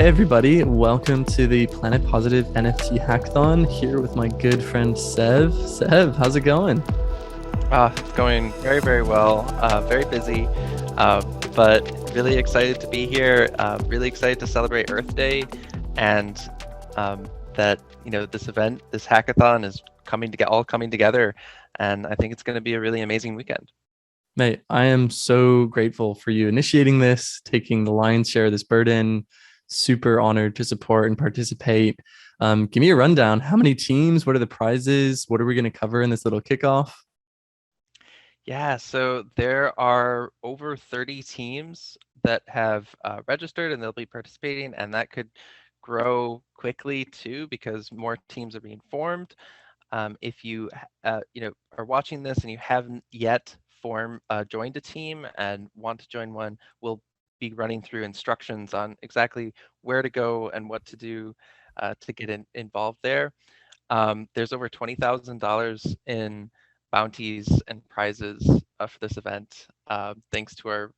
everybody, welcome to the Planet Positive NFT Hackathon here with my good friend Sev. Sev, how's it going? It's going very, very well. Very busy, but really excited to be here. Really excited to celebrate Earth Day, and that this event, this hackathon, is all coming together, and I think it's going to be a really amazing weekend. Mate, I am so grateful for you initiating this, taking the lion's share of this burden. Super honored to support and participate. Give me a rundown. How many teams? What are the prizes? What are we going to cover in this little kickoff? Yeah, so there are over 30 teams that have registered and they'll be participating, and that could grow quickly too because more teams are being formed. If you are watching this and you haven't yet joined a team and want to join one, we'll be running through instructions on exactly where to go and what to do to get involved there. There's over $20,000 in bounties and prizes for this event, thanks to our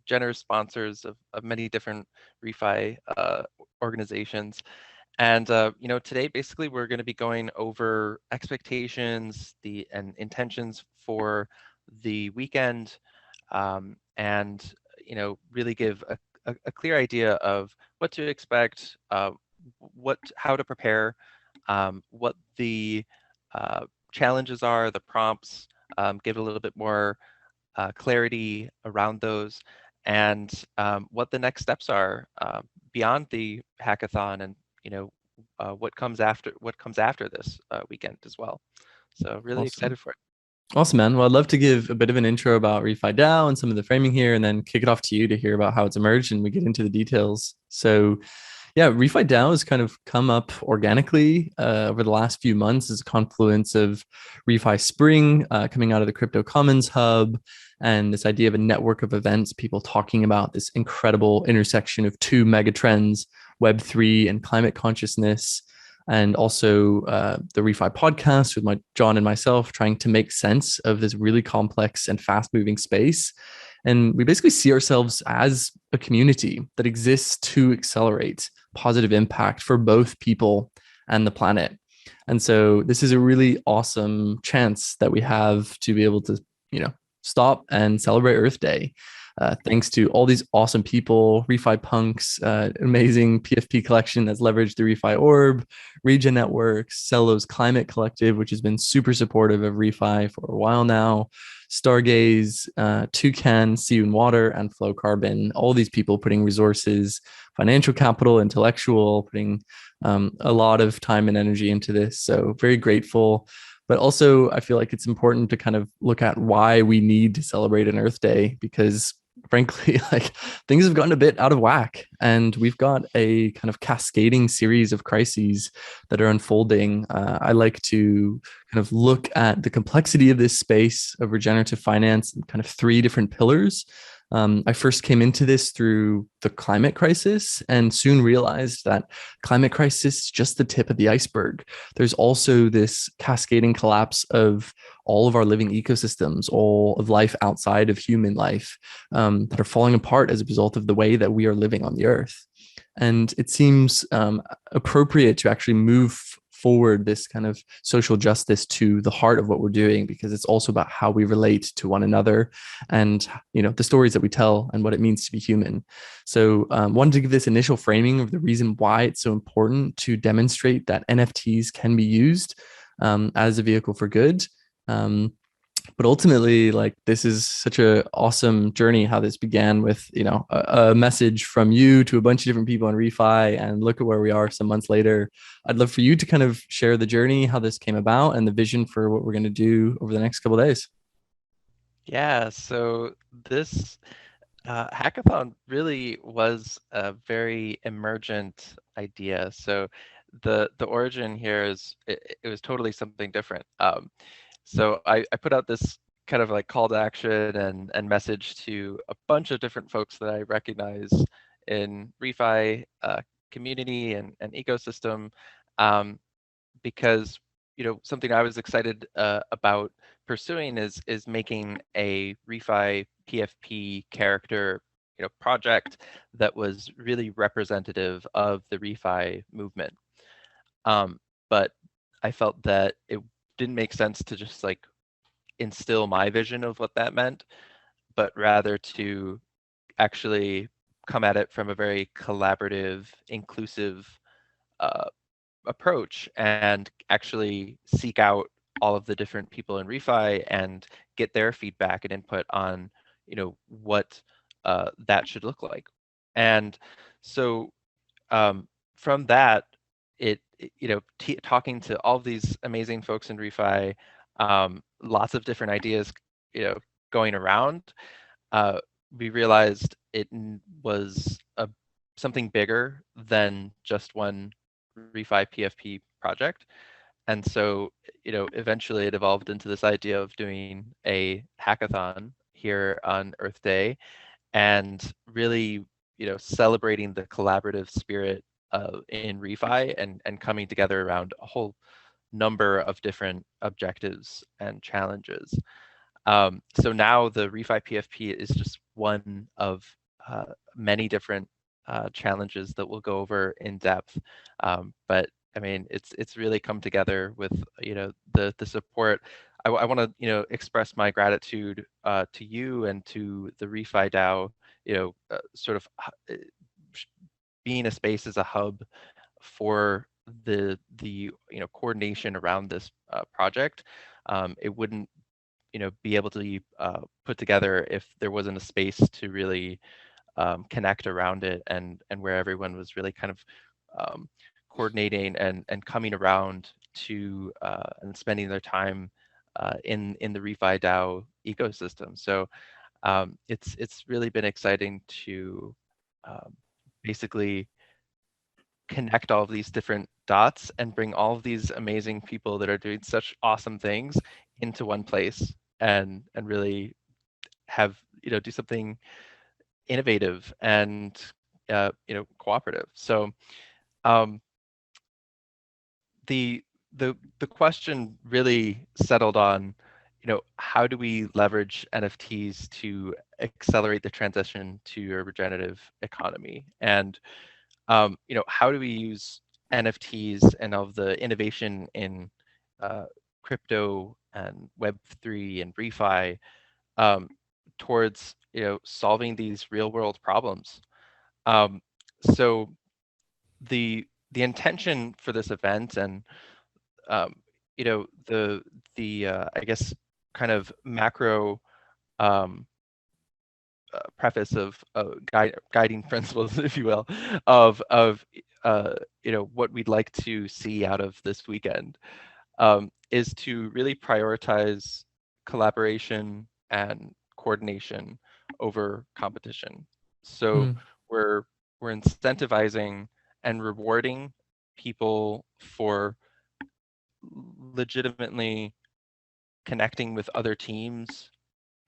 generous sponsors of many different ReFi organizations. And today basically we're going to be going over expectations, and intentions for the weekend, and really give a clear idea of what to expect, how to prepare, what the challenges are, the prompts, give a little bit more clarity around those, and what the next steps are beyond the hackathon, and what comes after this weekend as well. So really Awesome. excited for it. Awesome, man. Well, I'd love to give a bit of an intro about ReFi DAO and some of the framing here, and then kick it off to you to hear about how it's emerged and we get into the details. So, yeah, ReFi DAO has kind of come up organically over the last few months as a confluence of ReFi Spring coming out of the Crypto Commons Hub and this idea of a network of events, people talking about this incredible intersection of two mega trends, Web3 and climate consciousness, and also the ReFi podcast with John and myself trying to make sense of this really complex and fast moving space. And we basically see ourselves as a community that exists to accelerate positive impact for both people and the planet. And so this is a really awesome chance that we have to be able to, stop and celebrate Earth Day. Thanks to all these awesome people, ReFi Punks, amazing PFP collection that's leveraged the ReFi Orb, Regen Networks, Celo's Climate Collective, which has been super supportive of ReFi for a while now, Stargaze, Toucan, SEUNwater, and Flow Carbon. All these people putting resources, financial capital, intellectual, putting a lot of time and energy into this. So very grateful. But also, I feel like it's important to kind of look at why we need to celebrate an Earth Day, because frankly, like things have gotten a bit out of whack, and we've got a kind of cascading series of crises that are unfolding. I like to kind of look at the complexity of this space of regenerative finance and kind of three different pillars. I first came into this through the climate crisis and soon realized that climate crisis is just the tip of the iceberg. There's also this cascading collapse of all of our living ecosystems, all of life outside of human life, that are falling apart as a result of the way that we are living on the earth. And it seems appropriate to actually move forward this kind of social justice to the heart of what we're doing, because it's also about how we relate to one another and the stories that we tell and what it means to be human. So wanted to give this initial framing of the reason why it's so important to demonstrate that NFTs can be used as a vehicle for good. But ultimately, like, this is such a awesome journey, how this began with a message from you to a bunch of different people on ReFi, and look at where we are some months later. I'd love for you to kind of share the journey, how this came about, and the vision for what we're going to do over the next couple of days. Yeah, so this hackathon really was a very emergent idea. So the origin here is it was totally something different. So I put out this kind of like call to action and message to a bunch of different folks that I recognize in ReFi community and ecosystem, um, because something I was excited about pursuing is making a ReFi PFP character project that was really representative of the ReFi movement. But I felt that it didn't make sense to just like instill my vision of what that meant, but rather to actually come at it from a very collaborative, inclusive approach and actually seek out all of the different people in ReFi and get their feedback and input on, what that should look like. And so from that, talking to all of these amazing folks in ReFi, lots of different ideas, going around, we realized it was something bigger than just one ReFi PFP project. And so, eventually it evolved into this idea of doing a hackathon here on Earth Day and really, celebrating the collaborative spirit in ReFi and coming together around a whole number of different objectives and challenges. So now the ReFi PFP is just one of many different challenges that we'll go over in depth. But I mean, it's really come together with the support. I want to express my gratitude to you and to the ReFi DAO. Sort of being a space as a hub for the coordination around this project. It wouldn't be able to be put together if there wasn't a space to really connect around it and where everyone was really kind of coordinating and coming around to and spending their time in the ReFi DAO ecosystem. So it's really been exciting to basically connect all of these different dots and bring all of these amazing people that are doing such awesome things into one place and really have do something innovative and cooperative. So the question really settled on how do we leverage NFTs to accelerate the transition to a regenerative economy, and how do we use NFTs and of the innovation in crypto and Web3 and ReFi towards solving these real world problems. So the intention for this event and the I guess kind of macro preface of guiding principles, if you will, of what we'd like to see out of this weekend is to really prioritize collaboration and coordination over competition. So we're incentivizing and rewarding people for legitimately connecting with other teams,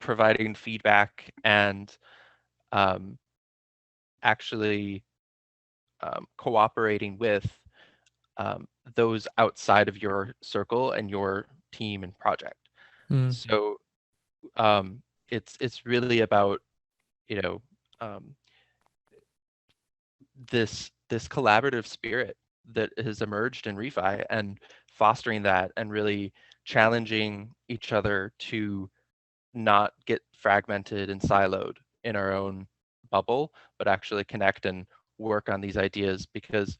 providing feedback, and actually cooperating with those outside of your circle and your team and project. So it's really about this collaborative spirit that has emerged in ReFi and fostering that and really challenging each other to not get fragmented and siloed in our own bubble, but actually connect and work on these ideas, because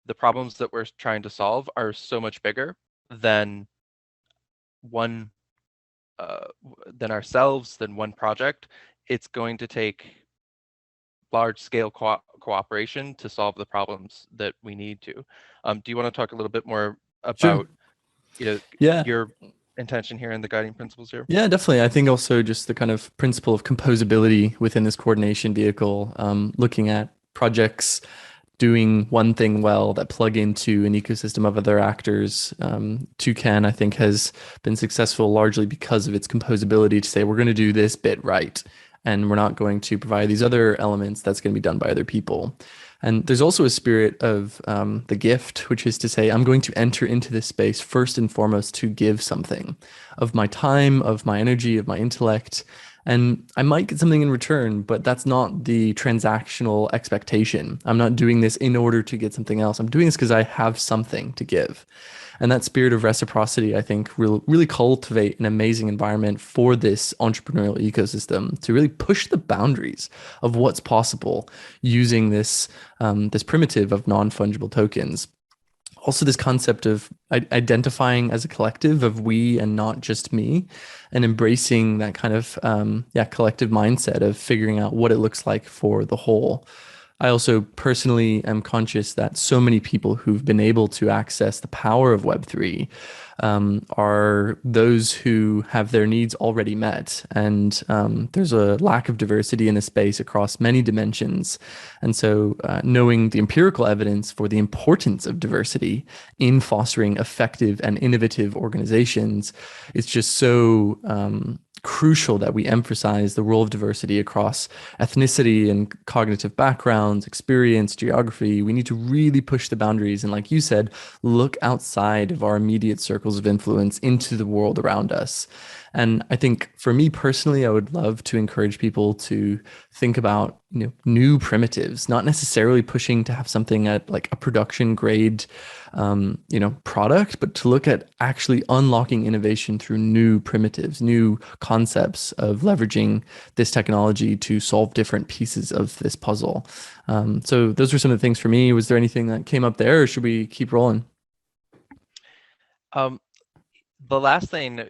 the problems that we're trying to solve are so much bigger than one than ourselves, than one project. It's going to take large scale cooperation to solve the problems that we need to. Do you want to talk a little bit more about your intention here and the guiding principles here? Yeah, definitely. I think also just the kind of principle of composability within this coordination vehicle, looking at projects doing one thing well that plug into an ecosystem of other actors. Toucan, I think, has been successful largely because of its composability to say, we're going to do this bit right, and we're not going to provide these other elements that's going to be done by other people. And there's also a spirit of the gift, which is to say, I'm going to enter into this space first and foremost to give something of my time, of my energy, of my intellect. And I might get something in return, but that's not the transactional expectation. I'm not doing this in order to get something else. I'm doing this because I have something to give. And that spirit of reciprocity, I think, will really cultivate an amazing environment for this entrepreneurial ecosystem to really push the boundaries of what's possible using this primitive of non-fungible tokens. Also, this concept of identifying as a collective of we and not just me, and embracing that kind of collective mindset of figuring out what it looks like for the whole. I also personally am conscious that so many people who've been able to access the power of Web3 are those who have their needs already met. And there's a lack of diversity in the space across many dimensions. And so, knowing the empirical evidence for the importance of diversity in fostering effective and innovative organizations, it's just so crucial that we emphasize the role of diversity across ethnicity and cognitive backgrounds, experience, geography. We need to really push the boundaries. And like you said, look outside of our immediate circles of influence into the world around us. And I think for me personally, I would love to encourage people to think about, new primitives, not necessarily pushing to have something at like a production grade, product, but to look at actually unlocking innovation through new primitives, new concepts of leveraging this technology to solve different pieces of this puzzle. So those were some of the things for me. Was there anything that came up there, or should we keep rolling? Um, the last thing,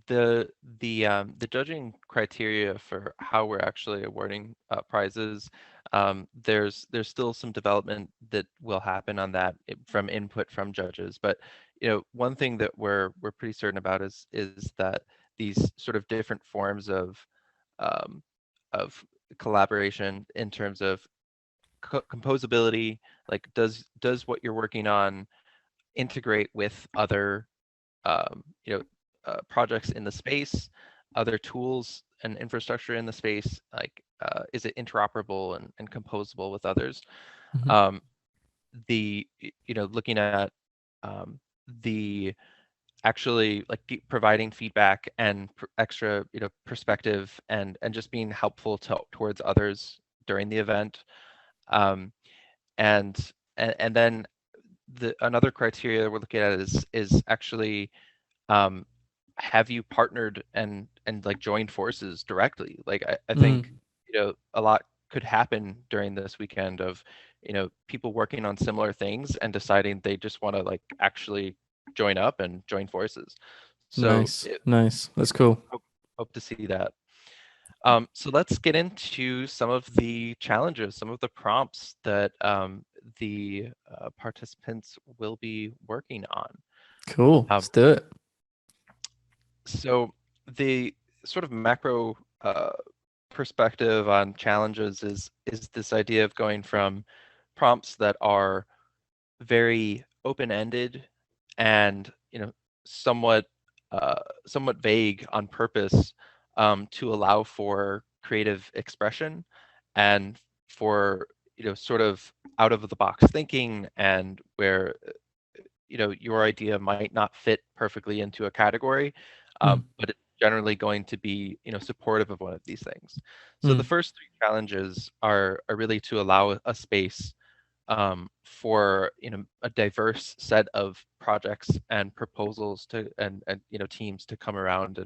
the judging criteria for how we're actually awarding prizes, there's still some development that will happen on that from input from judges. But one thing that we're pretty certain about is that these sort of different forms um, of collaboration in terms of composability, like does what you're working on integrate with other um, you know, projects in the space, other tools and infrastructure in the space, like is it interoperable and composable with others? Mhm. Um, looking at the actually like providing feedback and extra, perspective and just being helpful towards others during the event. Um, and then another criteria we're looking at is actually um, have you partnered and like joined forces directly? Like I think Mm, a lot could happen during this weekend of people working on similar things and deciding they just want to like actually join up and join forces. So nice, nice. That's cool. hope to see that. So let's get into some of the challenges, some of the prompts that the participants will be working on. Cool. Um, Let's do it. so the sort of macro perspective on challenges is this idea of going from prompts that are very open-ended and somewhat somewhat vague on purpose to allow for creative expression and for sort of out of the box thinking, and where your idea might not fit perfectly into a category, Mm, but it's generally going to be supportive of one of these things. So the mm, first three challenges are really to allow a space for a diverse set of projects and proposals to and teams to come around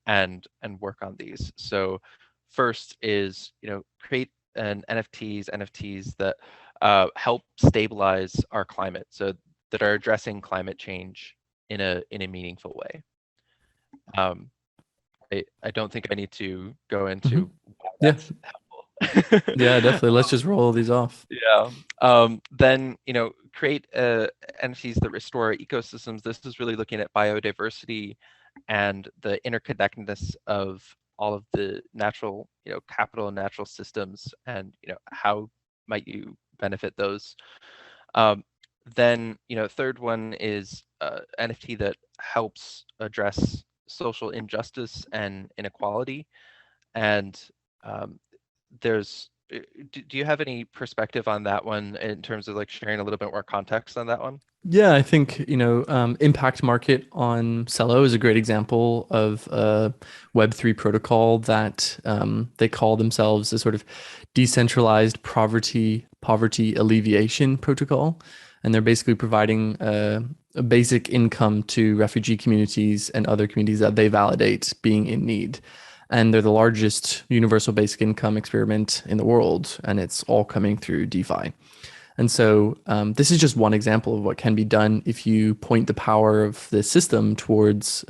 and work on these. So first is create an NFTs that help stabilize our climate, so that are addressing climate change in a meaningful way. Um, I don't think I need to go hmm. into why Yeah, that's helpful. yeah, definitely. Let's just roll these off. Yeah. Then, create entities that restore ecosystems. This is really looking at biodiversity and the interconnectedness of all of the natural, capital and natural systems, and, how might you benefit those. Um, then, third one is NFT that helps address social injustice and inequality. And um, there's do you have any perspective on that one in terms of like sharing a little bit more context on that one? Yeah, I think, impact market on Celo is a great example of a Web3 protocol that they call themselves a sort of decentralized poverty alleviation protocol. And they're basically providing a basic income to refugee communities and other communities that they validate being in need. And they're the largest universal basic income experiment in the world, and it's all coming through DeFi. And so this is just one example of what can be done if you point the power of the system towards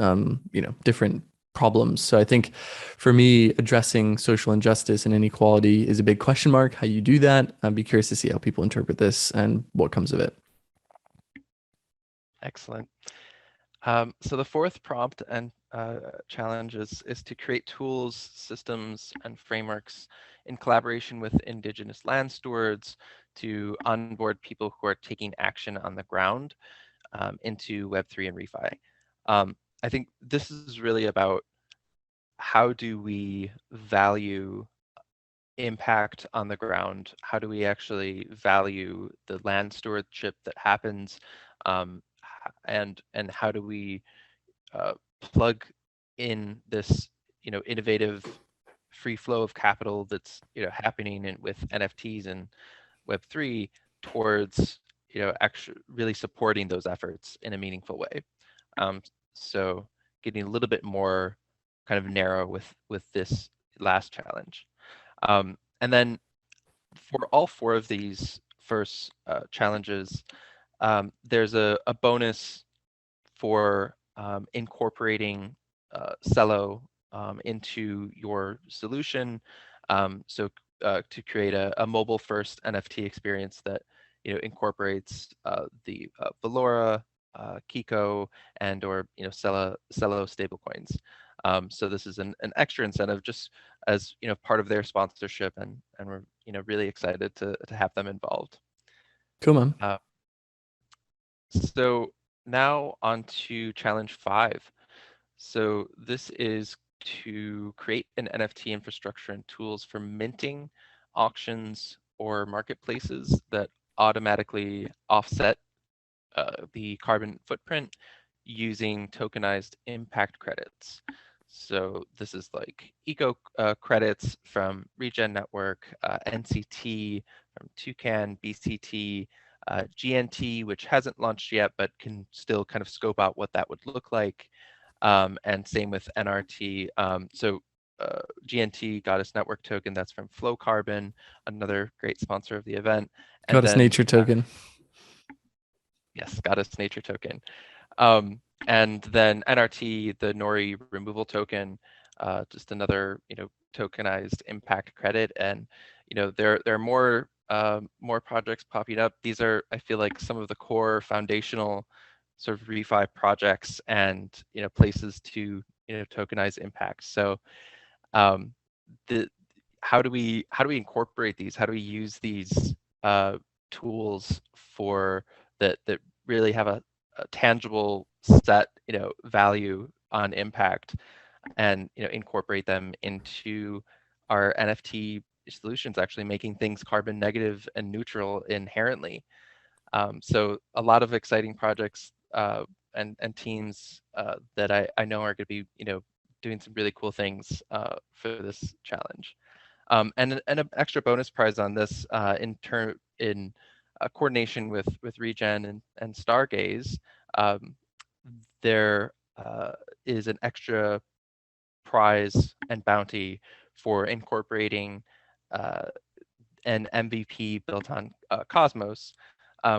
different problems. So I think for me, addressing social injustice and inequality is a big question mark. How you do that? I'd be curious to see how people interpret this and what comes of it. Excellent. So the fourth prompt and challenge is to create tools, systems, and frameworks in collaboration with Indigenous land stewards to onboard people who are taking action on the ground into Web3 and ReFi. I think this is really about how do we value impact on the ground? How do we actually value the land stewardship that happens? And how do we plug in this, innovative free flow of capital that's, happening with NFTs and Web3 towards, actually really supporting those efforts in a meaningful way. So getting a little bit more kind of narrow with this last challenge. And then for all four of these first challenges, there's a bonus for incorporating Celo into your solution. So to create a mobile-first NFT experience that incorporates the Valora, Kiko, and or Celo stablecoins. So this is an extra incentive, just as part of their sponsorship, and we're really excited to have them involved. Cool, man. So now on to challenge 5. So this is to create an NFT infrastructure and tools for minting, auctions, or marketplaces that automatically offset the carbon footprint using tokenized impact credits. So this is like eco credits from Regen Network, NCT, from Toucan, BCT, GNT, which hasn't launched yet, but can still kind of scope out what that would look like. And same with NRT. So GNT, Goddess Network token, that's from Flow Carbon, another great sponsor of the event. And Goddess then, nature token. yes, Goddess Nature token. And then NRT, the Nori removal token, just another tokenized impact credit. And there are more projects popping up. These are, I feel like, some of the core foundational sort of ReFi projects and places to tokenize impact. So how do we incorporate these? How do we use these tools for that really have a tangible set value on impact, and incorporate them into our NFT solutions, actually making things carbon negative and neutral inherently. So a lot of exciting projects and teams that I know are going to be doing some really cool things for this challenge. And an extra bonus prize on this in coordination with Regen and Stargaze, there is an extra prize and bounty for incorporating an MVP built on Cosmos,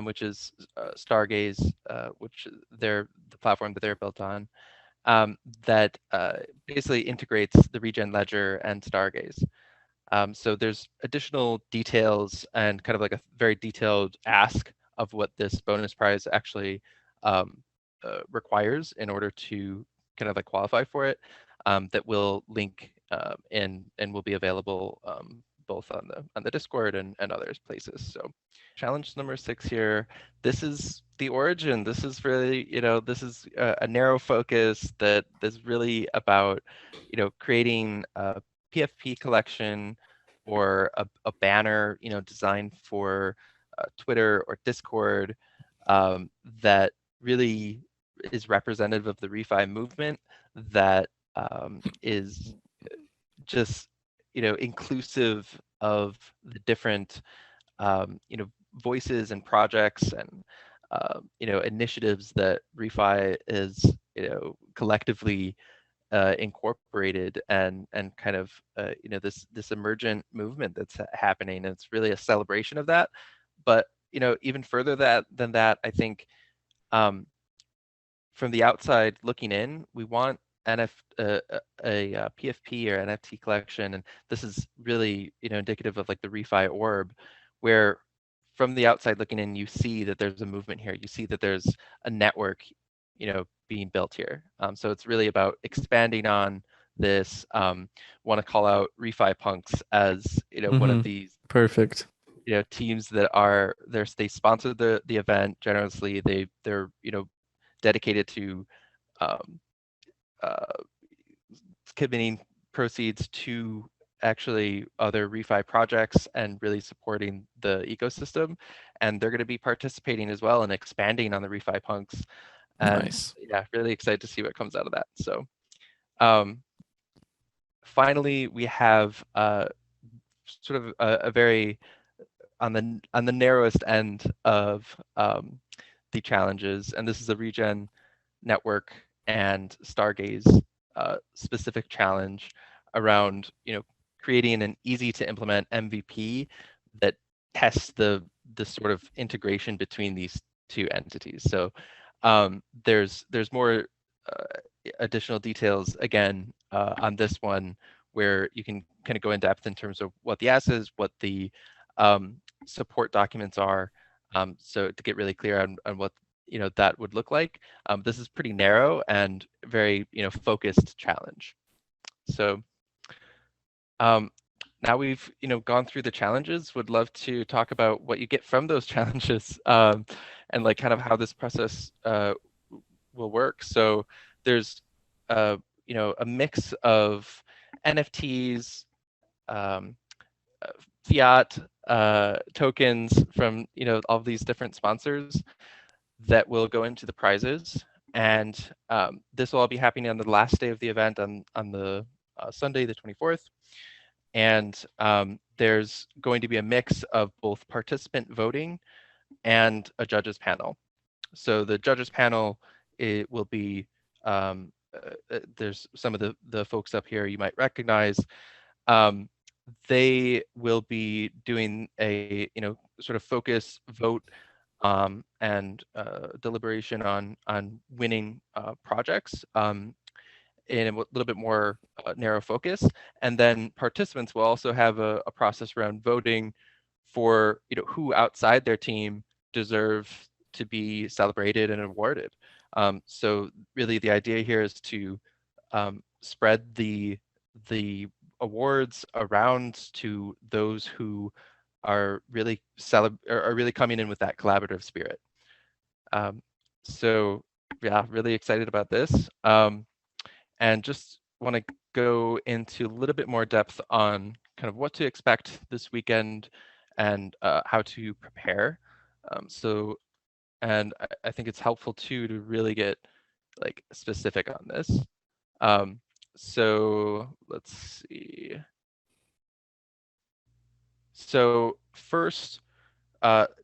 which is Stargaze, which they're the platform that they're built on, that basically integrates the Regen ledger and Stargaze. So there's additional details and kind of like a very detailed ask of what this bonus prize actually requires in order to kind of like qualify for it, that will link and will be available both on the Discord and other places. So challenge number 6 here. This is the origin. This is really, this is a narrow focus that is really about, creating a PFP collection or a banner, designed for Twitter or Discord, that really is representative of the ReFi movement, that is just, inclusive of the different, voices and projects and, initiatives that ReFi is, collectively incorporated, and kind of, this emergent movement that's happening. And it's really a celebration of that. But, even further than that, I think, from the outside looking in, we want a PFP or NFT collection, and this is really, indicative of like the ReFi orb, where from the outside looking in, you see that there's a movement here. You see that there's a network, being built here. So it's really about expanding on this. Want to call out ReFi Punks as, one of these, Perfect. teams that they sponsor the event generously. They're dedicated to um, uh, committing proceeds to actually other ReFi projects and really supporting the ecosystem. And they're going to be participating as well and expanding on the ReFi Punks. And Nice. yeah, really excited to see what comes out of that. So um, finally, we have sort of a very on the narrowest end of the challenges, and this is a Regen network and Stargaze specific challenge around, creating an easy to implement MVP that tests the sort of integration between these two entities. So there's more uh, additional details again on this one, where you can kind of go in depth in terms of what the asset is, what the support documents are, so to get really clear on what that would look like. This is pretty narrow and very focused challenge. So now we've gone through the challenges, would love to talk about what you get from those challenges, and like kind of how this process will work. So there's a mix of NFTs, um, fiat tokens from all these different sponsors that will go into the prizes. And this will all be happening on the last day of the event, on the Sunday, the 24th. And there's going to be a mix of both participant voting and a judges panel. So the judges panel, it will be, there's some of the folks up here you might recognize. They will be doing a sort of focus vote and deliberation on winning projects in a little bit more narrow focus. And then participants will also have a process around voting for who outside their team deserve to be celebrated and awarded. So really the idea here is to spread the awards around to those who are really are really coming in with that collaborative spirit. So yeah, really excited about this. And just want to go into a little bit more depth on kind of what to expect this weekend and how to prepare. And I think it's helpful too to really get like specific on this. So let's see. So first,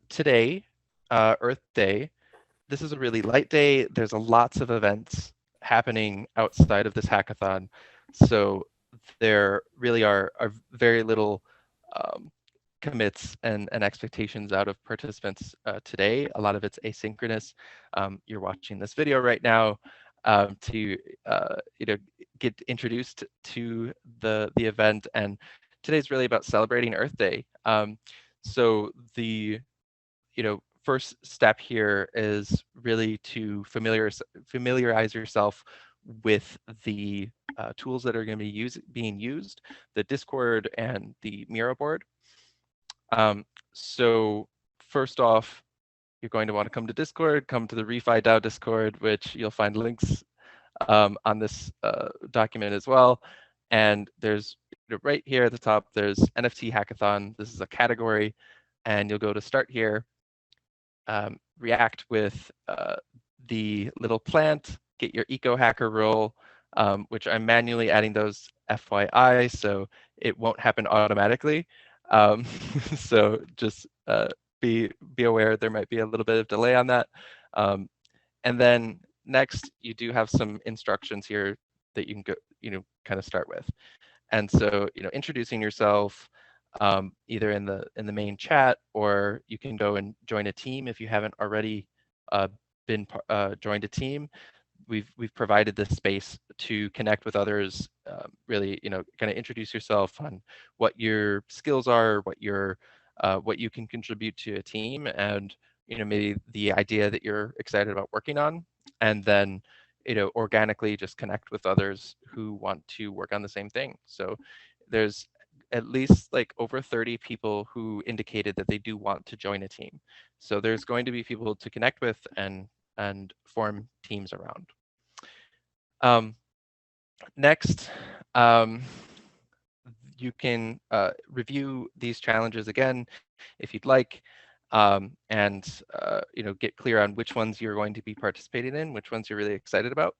today, Earth Day, this is a really light day. There's lots of events happening outside of this hackathon. So there really are very little commits and expectations out of participants today. A lot of it's asynchronous. You're watching this video right now to get introduced to the event, and today's really about celebrating Earth Day. So the first step here is really to familiarize yourself with the tools that are going to be being used, the Discord and the Miro board. So first off, you're going to want to come to Discord, come to the ReFi DAO Discord, which you'll find links on this document as well. And there's right here at the top, there's NFT Hackathon. This is a category, and you'll go to start here, react with the little plant, get your eco hacker role, which I'm manually adding those FYI, so it won't happen automatically. So just be aware there might be a little bit of delay on that. And then next, you do have some instructions here that you can go, kind of start with. And so, introducing yourself, either in the main chat, or you can go and join a team if you haven't already been joined a team. We've provided this space to connect with others, really, kind of introduce yourself on what your skills are, what you can contribute to a team, and maybe the idea that you're excited about working on, and then organically just connect with others who want to work on the same thing. So there's at least like over 30 people who indicated that they do want to join a team. So there's going to be people to connect with and form teams around. Next, you can review these challenges again if you'd like, and get clear on which ones you're going to be participating in, which ones you're really excited about.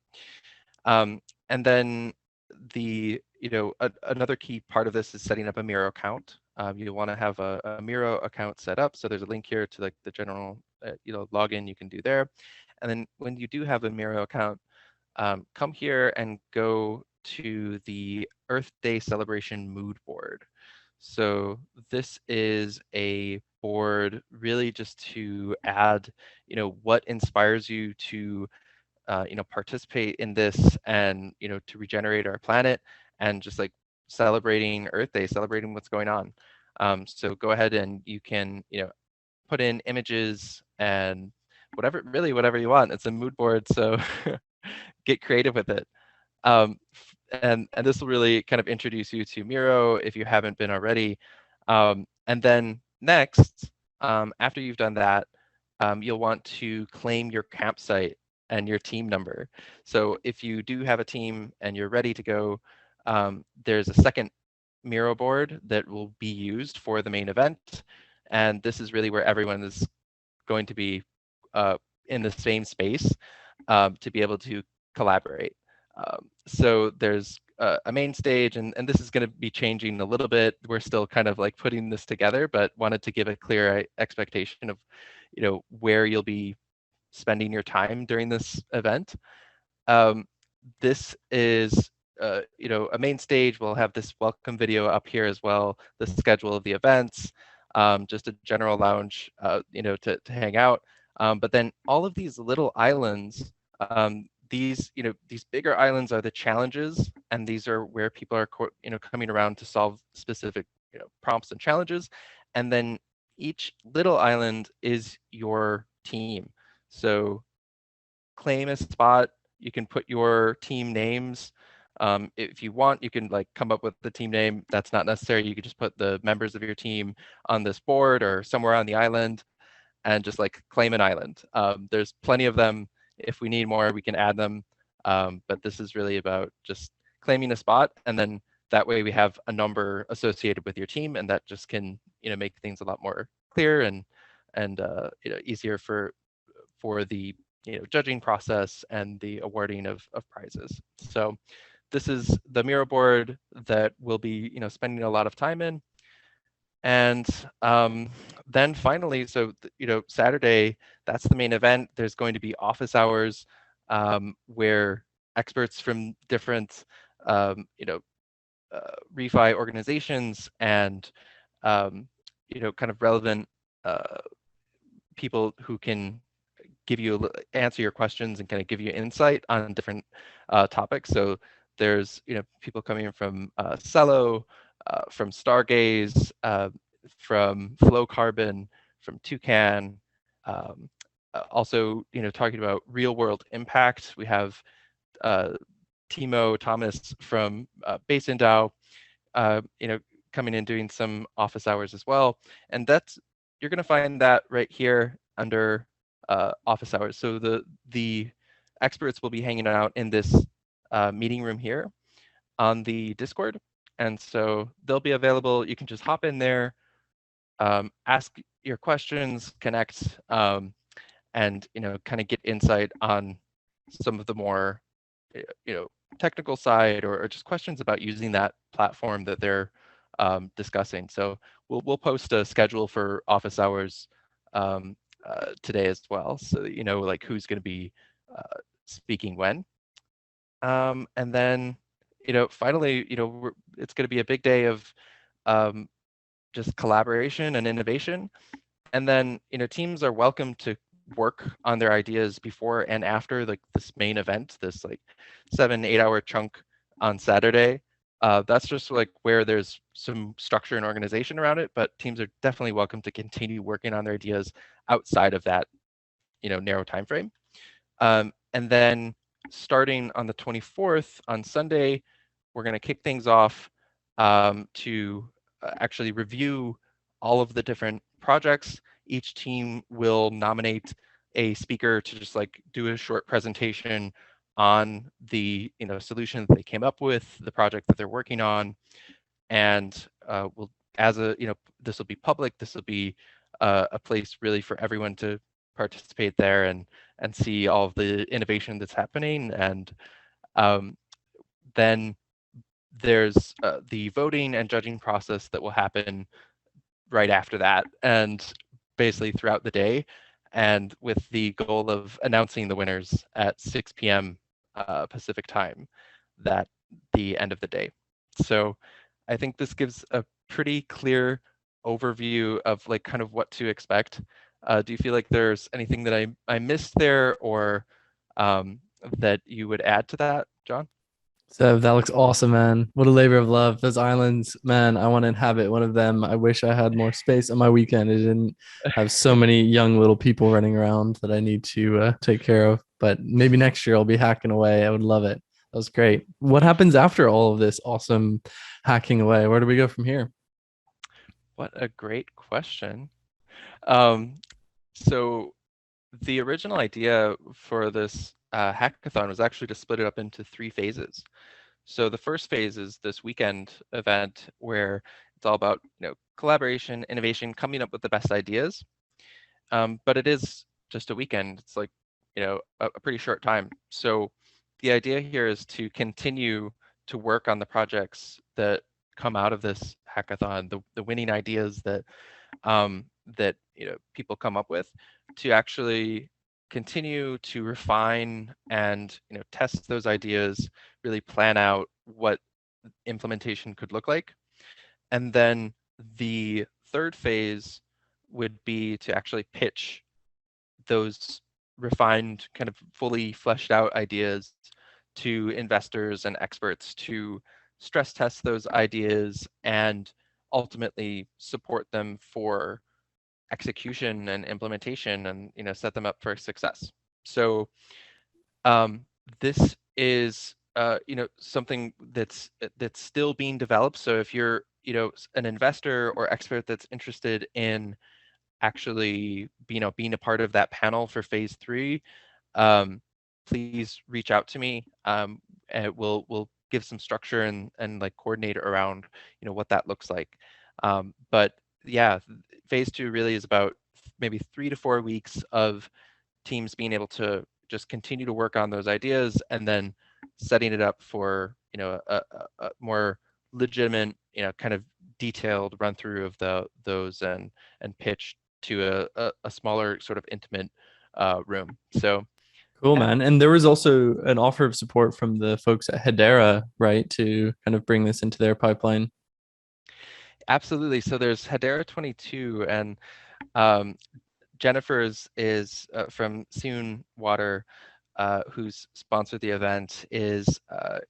And then another key part of this is setting up a Miro account. You want to have a Miro account set up. So there's a link here to like the general login you can do there. And then when you do have a Miro account, come here and go to the Earth Day celebration mood board. So this is a board really just to add, what inspires you to, participate in this, and, to regenerate our planet, and just like celebrating Earth Day, celebrating what's going on. So go ahead and you can, put in images and whatever you want. It's a mood board, so get creative with it. And this will really kind of introduce you to Miro if you haven't been already. And then next, after you've done that, you'll want to claim your campsite and your team number. So if you do have a team and you're ready to go, there's a second Miro board that will be used for the main event. And this is really where everyone is going to be in the same space to be able to collaborate. So there's a main stage, and this is going to be changing a little bit. We're still kind of like putting this together, but wanted to give a clear expectation of, where you'll be spending your time during this event. This is, a main stage. We'll have this welcome video up here as well, the schedule of the events, just a general lounge, to hang out. But then all of these little islands, these bigger islands are the challenges, and these are where people are, coming around to solve specific, prompts and challenges. And then each little island is your team. So claim a spot. You can put your team names. If you want, you can like come up with the team name. That's not necessary. You could just put the members of your team on this board or somewhere on the island, and just like claim an island. There's plenty of them. If we need more, we can add them. But this is really about just claiming a spot, and then that way we have a number associated with your team, and that just can make things a lot more clear and easier for the judging process and the awarding of prizes. So this is the Miro board that we'll be spending a lot of time in. And then finally, so Saturday, that's the main event. There's going to be office hours where experts from different ReFi organizations and kind of relevant people who can answer your questions and kind of give you insight on different topics. So there's people coming from Celo, from Stargaze, from Flow Carbon, from Toucan. Also, talking about real world impact. We have Timo Thomas from Basin DAO, coming in doing some office hours as well. And you're going to find that right here under office hours. So the experts will be hanging out in this meeting room here on the Discord. And so they'll be available. You can just hop in there, ask your questions, connect, and kind of get insight on some of the more you know technical side, or just questions about using that platform that they're discussing. So we'll post a schedule for office hours today as well, so that you know like who's going to be speaking when. And then finally, it's going to be a big day of um, just collaboration and innovation. And then teams are welcome to work on their ideas before and after like this main event, this like 7-8 hour chunk on Saturday. That's just like where there's some structure and organization around it, but teams are definitely welcome to continue working on their ideas outside of that narrow time frame. And then starting on the 24th on Sunday, we're going to kick things off to actually review all of the different projects. Each team will nominate a speaker to just like do a short presentation on the solution that they came up with, the project that they're working on, and we'll as a this will be public. This will be a place really for everyone to participate there and see all of the innovation that's happening. And um, then there's the voting and judging process that will happen right after that, and basically throughout the day, and with the goal of announcing the winners at 6 p.m. Pacific time, that the end of the day. So I think this gives a pretty clear overview of like kind of what to expect. Do you feel like there's anything that I missed there, or that you would add to that, John? So that looks awesome, man. What a labor of love. Those islands, man, I want to inhabit one of them. I wish I had more space on my weekend. I didn't have so many young little people running around that I need to take care of. But maybe next year I'll be hacking away. I would love it. That was great. What happens after all of this awesome hacking away? Where do we go from here? What a great question. Um, so the original idea for this hackathon was actually to split it up into 3 phases. So the first phase is this weekend event where it's all about collaboration, innovation, coming up with the best ideas. But it is just a weekend. It's like a pretty short time. So the idea here is to continue to work on the projects that come out of this hackathon, the winning ideas that people come up with, to actually continue to refine and test those ideas, really plan out what implementation could look like. And then the third phase would be to actually pitch those refined, kind of fully fleshed out ideas to investors and experts to stress test those ideas and ultimately support them for execution and implementation, and set them up for success. So this is something that's still being developed. So if you're an investor or expert that's interested in actually being a part of that panel for phase 3, please reach out to me. And we'll give some structure and like coordinate around what that looks like. But yeah, phase 2 really is about maybe 3 to 4 weeks of teams being able to just continue to work on those ideas, and then setting it up for a more legitimate kind of detailed run through of those and pitch to a smaller sort of intimate room. So Cool, yeah, man. And there was also an offer of support from the folks at Hedera, right, to kind of bring this into their pipeline. absolutely. So there's Hedera 22, and um, Jennifer is from SEUNwater, who's sponsored the event, is a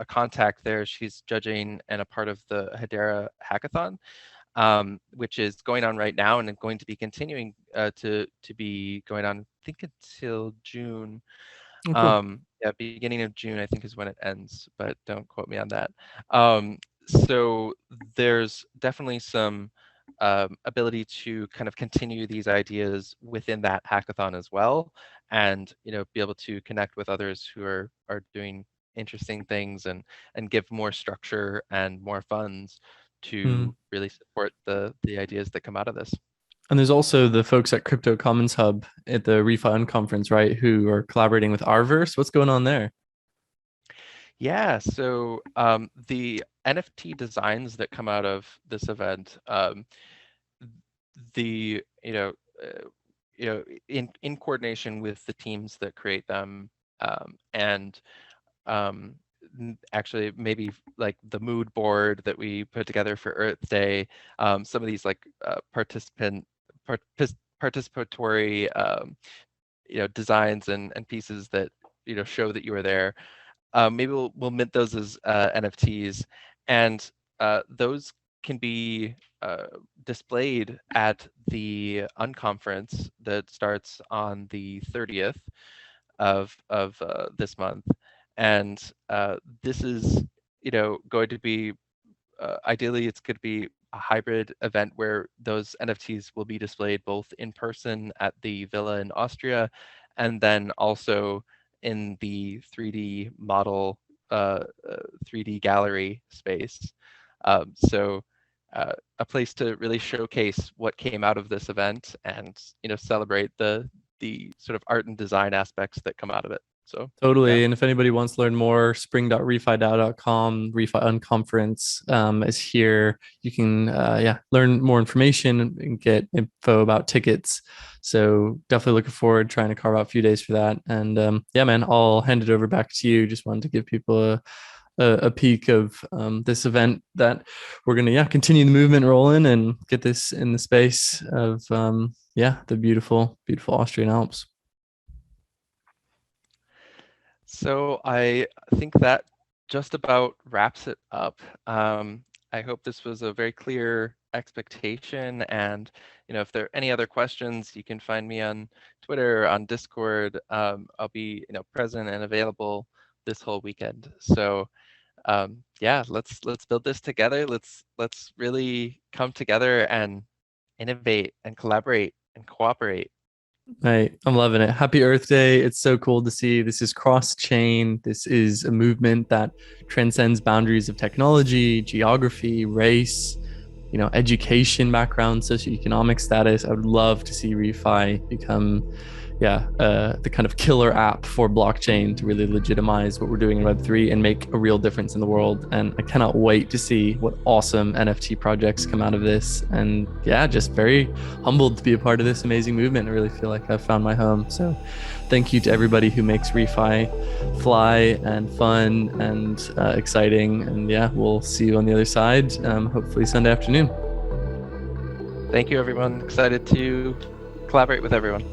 contact there. She's judging and a part of the Hedera Hackathon, which is going on right now and going to be continuing to be going on, I think, until June. Oh, cool. Yeah, beginning of June, I think, is when it ends, but don't quote me on that. So there's definitely some ability to kind of continue these ideas within that hackathon as well, and be able to connect with others who are doing interesting things and give more structure and more funds Hmm. to really support the ideas that come out of this. And there's also the folks at Crypto Commons Hub at the ReFi Unconference, right, who are collaborating with Arverse. What's going on there? Yeah, so the NFT designs that come out of this event, the in coordination with the teams that create them, and um, actually maybe like the mood board that we put together for Earth Day, some of these like participatory designs and pieces that show that you were there. Maybe we'll mint those as NFTs, and those can be displayed at the unconference that starts on the 30th of this month, and this is going to be ideally it's going to be a hybrid event where those NFTs will be displayed both in person at the villa in Austria, and then also in the 3D model, 3D gallery space. So a place to really showcase what came out of this event and celebrate the sort of art and design aspects that come out of it. So yeah. Totally. And if anybody wants to learn more, spring.refidao.com, ReFi Unconference is here. You can learn more information and get info about tickets. So definitely looking forward trying to carve out a few days for that. And yeah, man, I'll hand it over back to you. Just wanted to give people a peek of this event that we're going to continue the movement rolling and get this in the space of the beautiful Austrian Alps. So I think that just about wraps it up. I hope this was a very clear expectation, and if there are any other questions, you can find me on Twitter, on Discord. I'll be present and available this whole weekend. So yeah, let's build this together. Let's really come together and innovate and collaborate and cooperate. Right. I'm loving it. Happy Earth Day. It's so cool to see. This is cross chain. This is a movement that transcends boundaries of technology, geography, race, education background, socioeconomic status. I would love to see ReFi become the kind of killer app for blockchain to really legitimize what we're doing in Web3 and make a real difference in the world. And I cannot wait to see what awesome NFT projects come out of this. And yeah, just very humbled to be a part of this amazing movement. I really feel like I've found my home. So thank you to everybody who makes ReFi fly and fun and exciting. And yeah, we'll see you on the other side, hopefully Sunday afternoon. Thank you, everyone. Excited to collaborate with everyone.